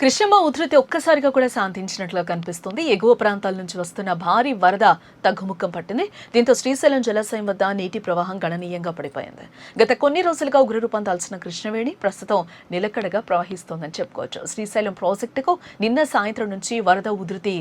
కృష్ణమ్మ ఉధృతి ఒక్కసారిగా కూడా శాంతించినట్లుగా కనిపిస్తుంది. ఎగువ ప్రాంతాల నుంచి వస్తున్న భారీ వరద తగ్గుముఖం పట్టింది. దీంతో శ్రీశైలం జలాశయం వద్ద నీటి ప్రవాహం గణనీయంగా పడిపోయింది. గత కొన్ని రోజులుగా ఉగ్రరూపం దాల్చిన కృష్ణవేణి ప్రస్తుతం నిలకడగా ప్రవహిస్తోందని చెప్పుకోవచ్చు. శ్రీశైలం ప్రాజెక్టుకు నిన్న సాయంత్రం నుంచి వరద ఉధృతి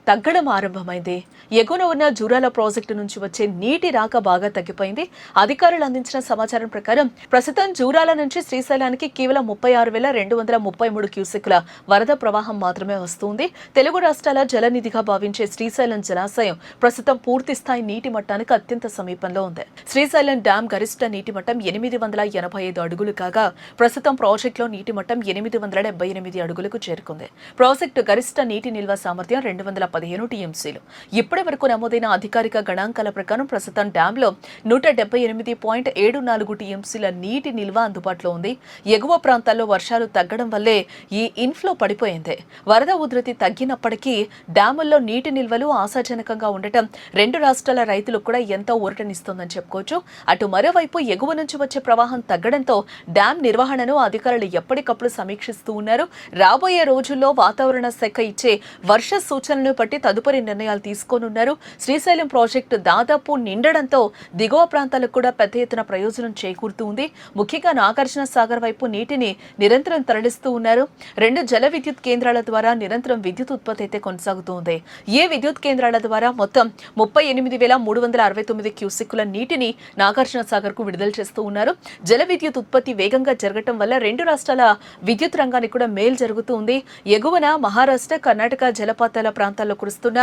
తగ్గడం ఆరంభమైంది. ఎగువన ఉన్న జూరాల ప్రాజెక్టు నుంచి వచ్చే నీటి రాక బాగా తగ్గిపోయింది. అధికారులు అందించిన సమాచారం ప్రకారం ప్రస్తుతం జూరాల నుంచి శ్రీశైలానికి కేవలం 36,233 క్యూసెక్కుల వరద ప్రవాహం మాత్రమే వస్తుంది. తెలుగు రాష్ట్రాల జలనిధిగా భావించే శ్రీశైలం జలాశయం ప్రస్తుతం పూర్తి స్థాయి నీటి మట్టానికి అత్యంత సమీపంలో ఉంది. శ్రీశైలం డ్యాం గరిష్ట నీటి మట్టం 885 అడుగులు కాగా ప్రస్తుతం ప్రాజెక్టులో నీటి మట్టం 878 అడుగులకు చేరుకుంది. ప్రాజెక్టు గరిష్ట నీటి నిల్వ సామర్థ్యం 215 టీఎంసీలు. ఇప్పటి వరకు నమోదైన అధికారిక గణాంకాల ప్రకారం ప్రస్తుతం డ్యాంలో 178.74 టీఎంసీల నీటి నిల్వ అందుబాటులో ఉంది. ఎగువ ప్రాంతాల్లో వర్షాలు తగ్గడం వల్లే ఈ ఇన్ఫ్లో పడిపోయింది. వరద ఉధృతి తగ్గినప్పటికీ డ్యాముల్లో నీటి నిల్వలు ఆశాజనకంగా ఉండటం రెండు రాష్ట్రాల రైతులకు కూడా ఎంతో ఊరటనిస్తోందని చెప్పుకోవచ్చు. అటు మరోవైపు ఎగువ నుంచి వచ్చే ప్రవాహం తగ్గడంతో డ్యాం నిర్వహణను అధికారులు ఎప్పటికప్పుడు సమీక్షిస్తూ ఉన్నారు. రాబోయే రోజుల్లో వాతావరణ శాఖ ఇచ్చే వర్ష సూచనలను బట్టి తదుపరి నిర్ణయాలు తీసుకోనున్నారు. శ్రీశైలం ప్రాజెక్టు దాదాపు నిండడంతో దిగువ ప్రాంతాలకు కూడా పెద్ద ఎత్తున ప్రయోజనం చేకూరుతుంది. ముఖ్యంగా నాగార్జున సాగర్ వైపు నీటిని నిరంతరం తరలిస్తూ ఉన్నారు. 2 జల విద్యుత్ కేంద్రాల ద్వారా నిరంతరం విద్యుత్ ఉత్పత్తి అయితే కొనసాగుతుంది. ఏ విద్యుత్ కేంద్రాల ద్వారా మొత్తం 38,369 క్యూసెక్కుల నీటిని నాగార్జున సాగర్ కు విడుదల చేస్తూ ఉన్నారు. జల విద్యుత్ ఉత్పత్తి వేగంగా జరగటం వల్ల రెండు రాష్ట్రాల విద్యుత్ రంగానికి కూడా మేలు జరుగుతుంది. ఎగువన మహారాష్ట్ర, కర్ణాటక జలపాతాల ప్రాంతాల్లో కురుస్తున్న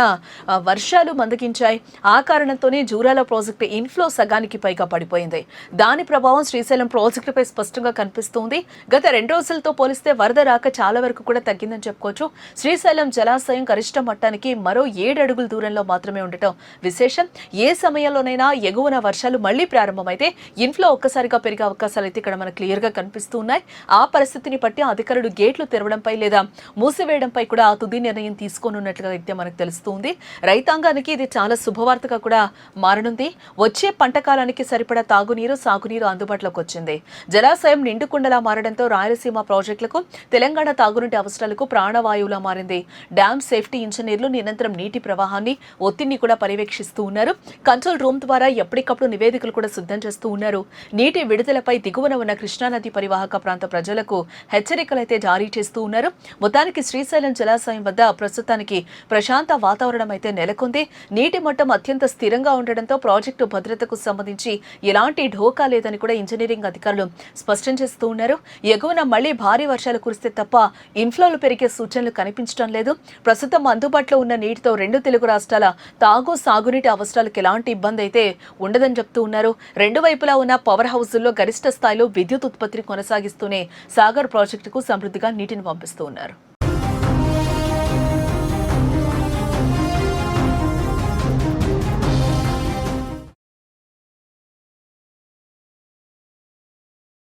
వర్షాలు మందగించాయి. ఆ కారణంతోనే జూరాల ప్రాజెక్టు ఇన్ఫ్లో సగానికి పైగా పడిపోయింది. దాని ప్రభావం శ్రీశైలం ప్రాజెక్టుపై స్పష్టంగా కనిపిస్తోంది. గత 2 రోజులతో పోలిస్తే వరద రాక చాలా వరకు కూడా తగ్గిందని చెప్పుకోవచ్చు. శ్రీశైలం జలాశయం గరిష్ట మట్టానికి మరో 7 అడుగుల దూరంలో మాత్రమే ఉండటం విశేషం. ఏ సమయంలోనైనా ఎగువన వర్షాలు మళ్లీ ప్రారంభమైతే ఇన్ఫ్లో ఒక్కసారిగా పెరిగే అవకాశాలు అయితే ఇక్కడ మనకు క్లియర్ గా కనిపిస్తున్నాయి. ఆ పరిస్థితిని బట్టి అధికారులు గేట్లు తెరవడంపై లేదా మూసివేయడంపై కూడా తుది నిర్ణయం తీసుకోనున్నట్లుగా అయితే మనకు తెలుస్తుంది. రైతాంగానికి ఇది చాలా శుభవార్తగా కూడా మారనుంది. వచ్చే పంట కాలానికి సరిపడా తాగునీరు, సాగునీరు అందుబాటులోకి వచ్చింది. జలాశయం నిండుకుండలా మారడంతో రాయలసీమ ప్రాజెక్టులకు, తెలంగాణ తాగునీటి అవసరాలకు ప్రాణవాయువులా మారింది. డ్యామ్ సేఫ్టీ ఇంజనీర్లు నిరంతరం నీటి ప్రవాహాన్ని, ఒత్తిడిని కూడా పర్యవేక్షిస్తూ ఉన్నారు. కంట్రోల్ రూమ్ ద్వారా ఎప్పటికప్పుడు నివేదికలు కూడా సిద్ధం చేస్తూ ఉన్నారు. నీటి విడుదలపై దిగువన ఉన్న కృష్ణానది పరివాహక ప్రాంత ప్రజలకు హెచ్చరికలైతే జారీ చేస్తూ ఉన్నారు. మొత్తానికి శ్రీశైలం జలాశయం వద్ద ప్రస్తుతానికి ప్రశాంత వాతావరణం అయితే నెలకొంది. నీటి మట్టం అత్యంత స్థిరంగా ఉండడంతో ప్రాజెక్టు భద్రతకు సంబంధించి ఎలాంటి ఢోకా లేదని కూడా ఇంజనీరింగ్ అధికారులు స్పష్టం చేస్తూ ఉన్నారు. ఎగువన మళ్లీ భారీ వర్షాలు కురిస్తే తప్ప ఇన్ఫ్లోలు పెరిగే సూచనలు కనిపించడం లేదు. ప్రస్తుతం అందుబాటులో ఉన్న నీటితో 2 తెలుగు రాష్ట్రాల తాగు, సాగునీటి అవసరాలకు ఎలాంటి ఇబ్బంది అయితే ఉండదని చెప్తూ ఉన్నారు. 2 వైపులా ఉన్న పవర్ హౌజుల్లో గరిష్ట స్థాయిలో విద్యుత్ ఉత్పత్తిని కొనసాగిస్తూనే సాగర్ ప్రాజెక్టుకు సమృద్ధిగా నీటిని పంపిస్తూ ఉన్నారు.